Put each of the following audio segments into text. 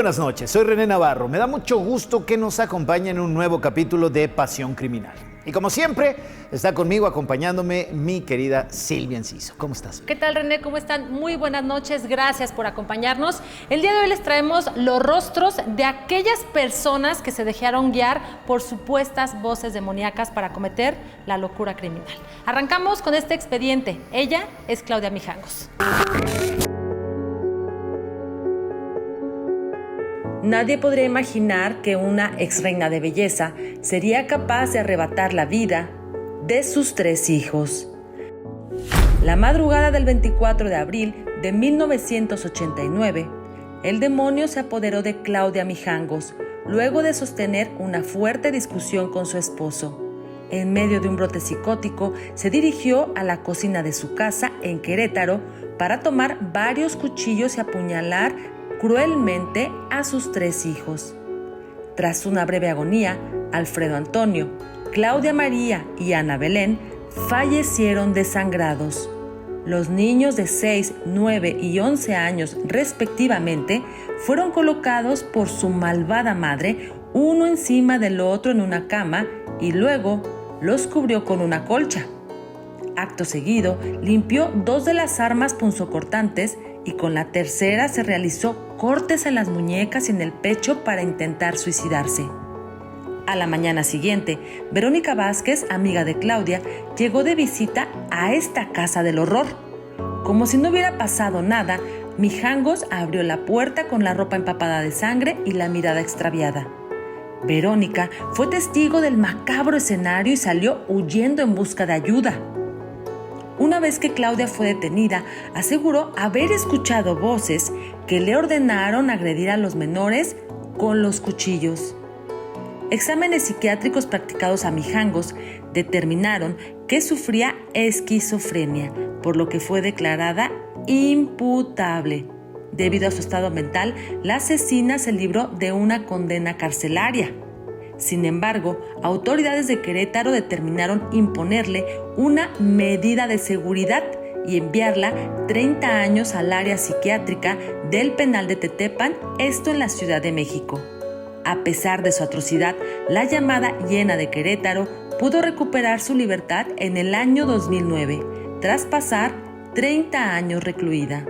buenas noches, soy René Navarro. Me da mucho gusto que nos acompañe en un nuevo capítulo de Pasión Criminal. Y como siempre, está conmigo acompañándome mi querida Silvia Enciso. ¿Cómo estás? ¿Qué tal, René? ¿Cómo están? Muy buenas noches, gracias por acompañarnos. El día de hoy les traemos los rostros de aquellas personas que se dejaron guiar por supuestas voces demoníacas para cometer la locura criminal. Arrancamos con este expediente. Ella es Claudia Mijangos. Nadie podría imaginar que una ex reina de belleza sería capaz de arrebatar la vida de sus 3 hijos. La madrugada del 24 de abril de 1989, el demonio se apoderó de Claudia Mijangos luego de sostener una fuerte discusión con su esposo. En medio de un brote psicótico, se dirigió a la cocina de su casa en Querétaro para tomar varios cuchillos y apuñalar cruelmente a sus 3 hijos. Tras una breve agonía, Alfredo Antonio, Claudia María y Ana Belén fallecieron desangrados. Los niños de 6, 9 y 11 años respectivamente fueron colocados por su malvada madre uno encima del otro en una cama y luego los cubrió con una colcha. Acto seguido, limpió 2 de las armas punzocortantes y con la tercera se realizó cortes en las muñecas y en el pecho para intentar suicidarse. A la mañana siguiente, Verónica Vázquez, amiga de Claudia, llegó de visita a esta casa del horror. Como si no hubiera pasado nada, Mijangos abrió la puerta con la ropa empapada de sangre y la mirada extraviada. Verónica fue testigo del macabro escenario y salió huyendo en busca de ayuda. Una vez que Claudia fue detenida, aseguró haber escuchado voces que le ordenaron agredir a los menores con los cuchillos. Exámenes psiquiátricos practicados a Mijangos determinaron que sufría esquizofrenia, por lo que fue declarada imputable. Debido a su estado mental, la asesina se libró de una condena carcelaria. Sin embargo, autoridades de Querétaro determinaron imponerle una medida de seguridad y enviarla 30 años al área psiquiátrica del penal de Tetepan, esto en la Ciudad de México. A pesar de su atrocidad, la llamada Hiena de Querétaro pudo recuperar su libertad en el año 2009, tras pasar 30 años recluida.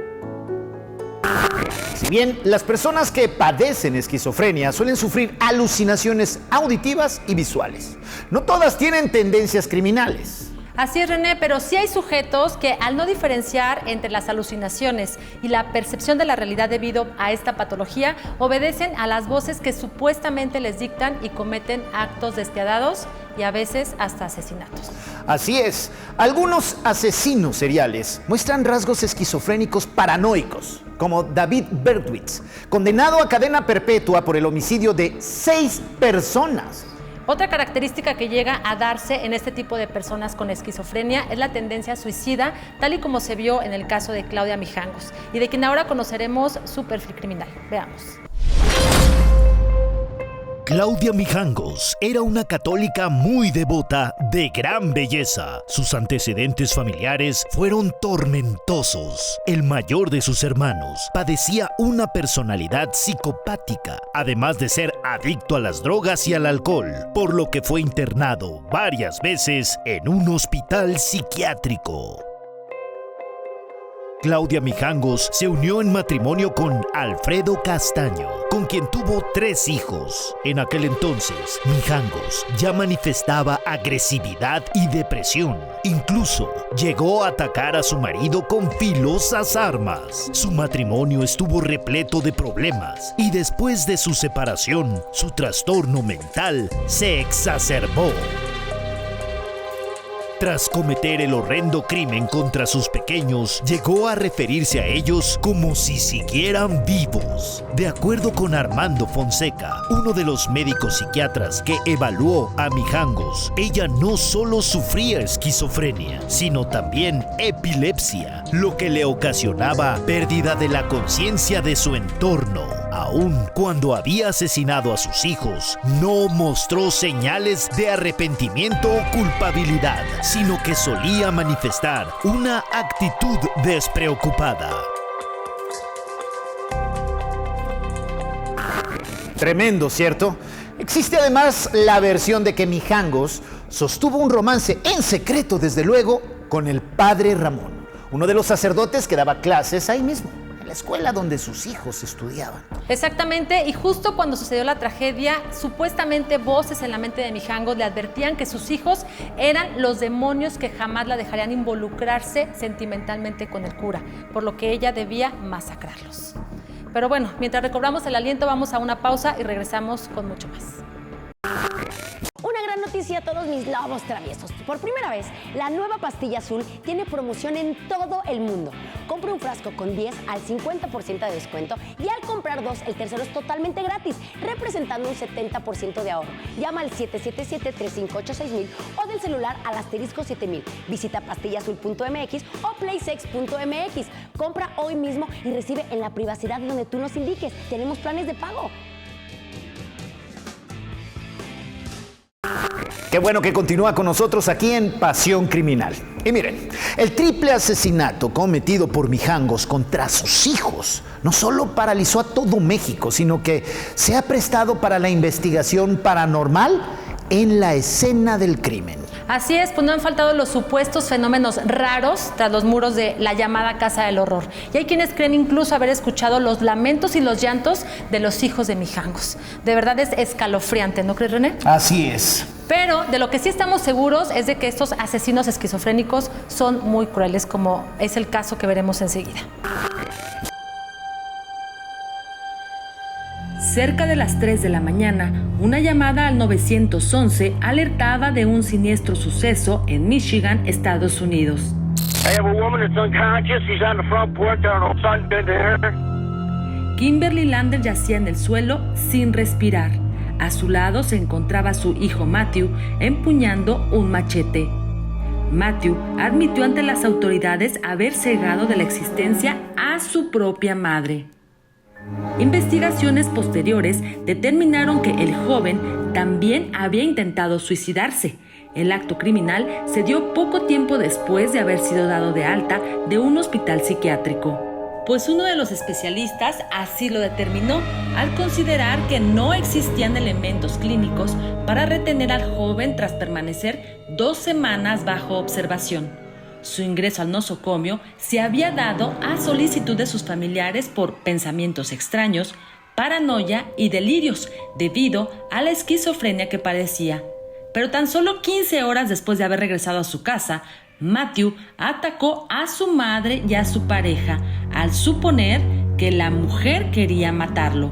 Si bien las personas que padecen esquizofrenia suelen sufrir alucinaciones auditivas y visuales, no todas tienen tendencias criminales. Así es, René, pero sí hay sujetos que al no diferenciar entre las alucinaciones y la percepción de la realidad debido a esta patología, obedecen a las voces que supuestamente les dictan y cometen actos despiadados y a veces hasta asesinatos. Así es, algunos asesinos seriales muestran rasgos esquizofrénicos paranoicos, como David Berkowitz, condenado a cadena perpetua por el homicidio de 6 personas. Otra característica que llega a darse en este tipo de personas con esquizofrenia es la tendencia suicida, tal y como se vio en el caso de Claudia Mijangos, y de quien ahora conoceremos su perfil criminal. Veamos. Claudia Mijangos era una católica muy devota, de gran belleza. Sus antecedentes familiares fueron tormentosos. El mayor de sus hermanos padecía una personalidad psicopática, además de ser adicto a las drogas y al alcohol, por lo que fue internado varias veces en un hospital psiquiátrico. Claudia Mijangos se unió en matrimonio con Alfredo Castaño, con quien tuvo 3 hijos. En aquel entonces, Mijangos ya manifestaba agresividad y depresión. Incluso llegó a atacar a su marido con filosas armas. Su matrimonio estuvo repleto de problemas y después de su separación, su trastorno mental se exacerbó. Tras cometer el horrendo crimen contra sus pequeños, llegó a referirse a ellos como si siguieran vivos. De acuerdo con Armando Fonseca, uno de los médicos psiquiatras que evaluó a Mijangos, ella no solo sufría esquizofrenia, sino también epilepsia, lo que le ocasionaba pérdida de la conciencia de su entorno. Aun cuando había asesinado a sus hijos, no mostró señales de arrepentimiento o culpabilidad, sino que solía manifestar una actitud despreocupada. Tremendo, ¿cierto? Existe además la versión de que Mijangos sostuvo un romance en secreto, desde luego, con el padre Ramón, uno de los sacerdotes que daba clases ahí mismo, en la escuela donde sus hijos estudiaban. Exactamente, y justo cuando sucedió la tragedia, supuestamente voces en la mente de Mijangos le advertían que sus hijos eran los demonios que jamás la dejarían involucrarse sentimentalmente con el cura, por lo que ella debía masacrarlos. Pero bueno, mientras recobramos el aliento, vamos a una pausa y regresamos con mucho más. Una gran noticia a todos mis lobos traviesos. Por primera vez, la nueva pastilla azul tiene promoción en todo el mundo. Compra un frasco con 10 al 50% de descuento y al comprar 2, el tercero es totalmente gratis, representando un 70% de ahorro. Llama al 777-358-6000 o del celular al asterisco 7000. Visita pastillazul.mx o playsex.mx. Compra hoy mismo y recibe en la privacidad donde tú nos indiques. Tenemos planes de pago. Qué bueno que continúa con nosotros aquí en Pasión Criminal. Y miren, el triple asesinato cometido por Mijangos contra sus hijos no solo paralizó a todo México, sino que se ha prestado para la investigación paranormal en la escena del crimen. Así es, pues no han faltado los supuestos fenómenos raros tras los muros de la llamada Casa del Horror. Y hay quienes creen incluso haber escuchado los lamentos y los llantos de los hijos de Mijangos. De verdad es escalofriante, ¿no crees, René? Así es. Pero de lo que sí estamos seguros es de que estos asesinos esquizofrénicos son muy crueles, como es el caso que veremos enseguida. Cerca de las 3 de la mañana, una llamada al 911 alertaba de un siniestro suceso en Michigan, Estados Unidos. I have a woman that's unconscious. She's on the front porch. I don't know if something did to her. Kimberly Lander yacía en el suelo sin respirar. A su lado se encontraba su hijo Matthew empuñando un machete. Matthew admitió ante las autoridades haber cegado de la existencia a su propia madre. Investigaciones posteriores determinaron que el joven también había intentado suicidarse. El acto criminal se dio poco tiempo después de haber sido dado de alta de un hospital psiquiátrico. Pues uno de los especialistas así lo determinó, al considerar que no existían elementos clínicos para retener al joven tras permanecer 2 semanas bajo observación. Su ingreso al nosocomio se había dado a solicitud de sus familiares por pensamientos extraños, paranoia y delirios debido a la esquizofrenia que padecía. Pero tan solo 15 horas después de haber regresado a su casa, Matthew atacó a su madre y a su pareja, al suponer que la mujer quería matarlo.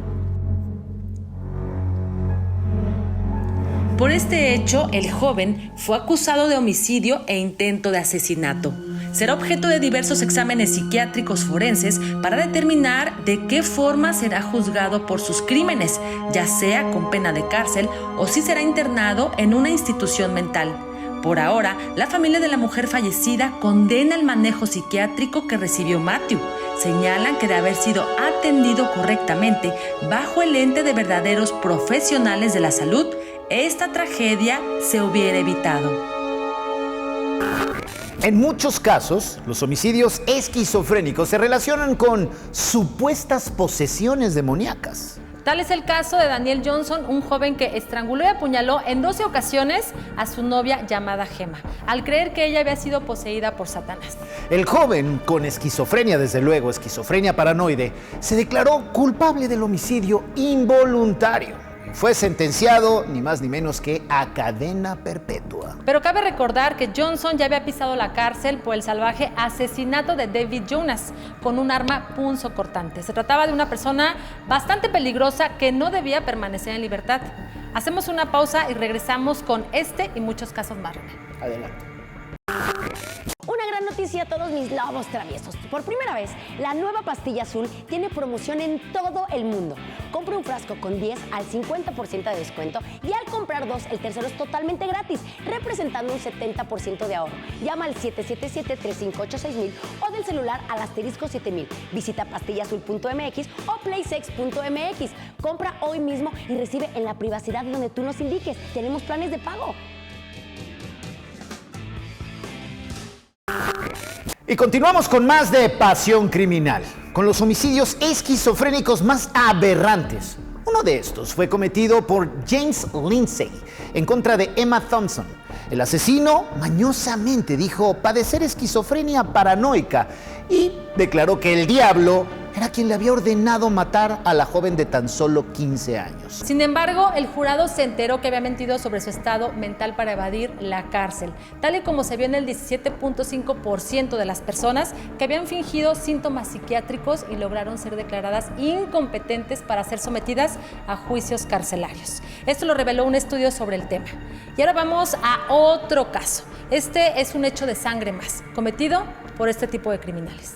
Por este hecho, el joven fue acusado de homicidio e intento de asesinato. Será objeto de diversos exámenes psiquiátricos forenses para determinar de qué forma será juzgado por sus crímenes, ya sea con pena de cárcel o si será internado en una institución mental. Por ahora, la familia de la mujer fallecida condena el manejo psiquiátrico que recibió Matthew. Señalan que de haber sido atendido correctamente bajo el ente de verdaderos profesionales de la salud, esta tragedia se hubiera evitado. En muchos casos, los homicidios esquizofrénicos se relacionan con supuestas posesiones demoníacas. Tal es el caso de Daniel Johnson, un joven que estranguló y apuñaló en 12 ocasiones a su novia llamada Gemma, al creer que ella había sido poseída por Satanás. El joven, con esquizofrenia, desde luego, esquizofrenia paranoide, se declaró culpable del homicidio involuntario. Fue sentenciado ni más ni menos que a cadena perpetua. Pero cabe recordar que Johnson ya había pisado la cárcel por el salvaje asesinato de David Jonas con un arma punzocortante. Se trataba de una persona bastante peligrosa que no debía permanecer en libertad. Hacemos una pausa y regresamos con este y muchos casos más. Adelante. Una gran noticia a todos mis lobos traviesos. Por primera vez, la nueva pastilla azul tiene promoción en todo el mundo. Compra un frasco con 10 al 50% de descuento y al comprar 2, el tercero es totalmente gratis, representando un 70% de ahorro. Llama al 777-358-6000 o del celular al asterisco 7000. Visita pastillazul.mx o playsex.mx. Compra hoy mismo y recibe en la privacidad donde tú nos indiques. Tenemos planes de pago. Y continuamos con más de Pasión Criminal, con los homicidios esquizofrénicos más aberrantes. Uno de estos fue cometido por James Lindsay en contra de Emma Thompson. El asesino mañosamente dijo padecer esquizofrenia paranoica y declaró que el diablo era quien le había ordenado matar a la joven de tan solo 15 años. Sin embargo, el jurado se enteró que había mentido sobre su estado mental para evadir la cárcel, tal y como se vio en el 17.5% de las personas que habían fingido síntomas psiquiátricos y lograron ser declaradas incompetentes para ser sometidas a juicios carcelarios. Esto lo reveló un estudio sobre el tema. Y ahora vamos a otro caso. Este es un hecho de sangre más, cometido por este tipo de criminales.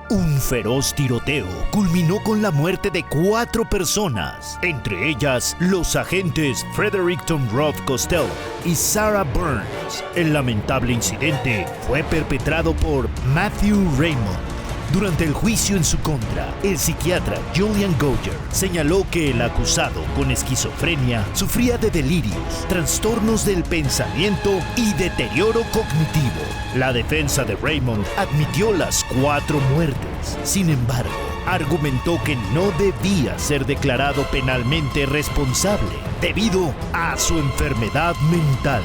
Un feroz tiroteo culminó con la muerte de 4 personas, entre ellas los agentes Fredericton Roth Costello y Sarah Burns. El lamentable incidente fue perpetrado por Matthew Raymond. Durante el juicio en su contra, el psiquiatra Julian Goyer señaló que el acusado con esquizofrenia sufría de delirios, trastornos del pensamiento y deterioro cognitivo. La defensa de Raymond admitió las 4 muertes. Sin embargo, argumentó que no debía ser declarado penalmente responsable debido a su enfermedad mental.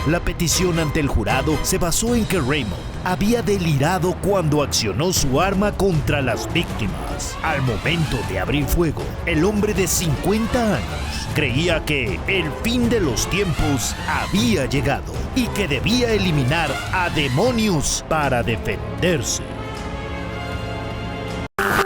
La petición ante el jurado se basó en que Raymond había delirado cuando accionó su arma contra las víctimas. Al momento de abrir fuego, el hombre de 50 años creía que el fin de los tiempos había llegado y que debía eliminar a demonios para defenderse.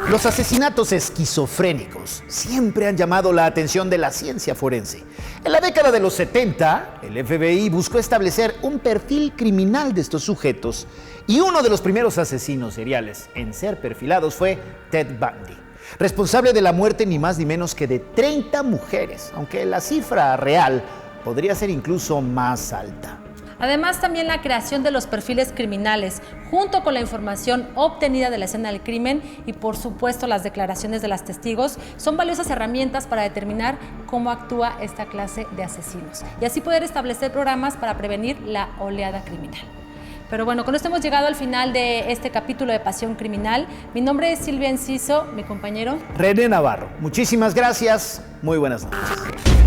Los asesinatos esquizofrénicos siempre han llamado la atención de la ciencia forense. En la década de los 70, el FBI buscó establecer un perfil criminal de estos sujetos y uno de los primeros asesinos seriales en ser perfilados fue Ted Bundy, responsable de la muerte ni más ni menos que de 30 mujeres, aunque la cifra real podría ser incluso más alta. Además, también la creación de los perfiles criminales, junto con la información obtenida de la escena del crimen y, por supuesto, las declaraciones de los testigos, son valiosas herramientas para determinar cómo actúa esta clase de asesinos y así poder establecer programas para prevenir la oleada criminal. Pero bueno, con esto hemos llegado al final de este capítulo de Pasión Criminal. Mi nombre es Silvia Enciso, mi compañero René Navarro. Muchísimas gracias. Muy buenas noches.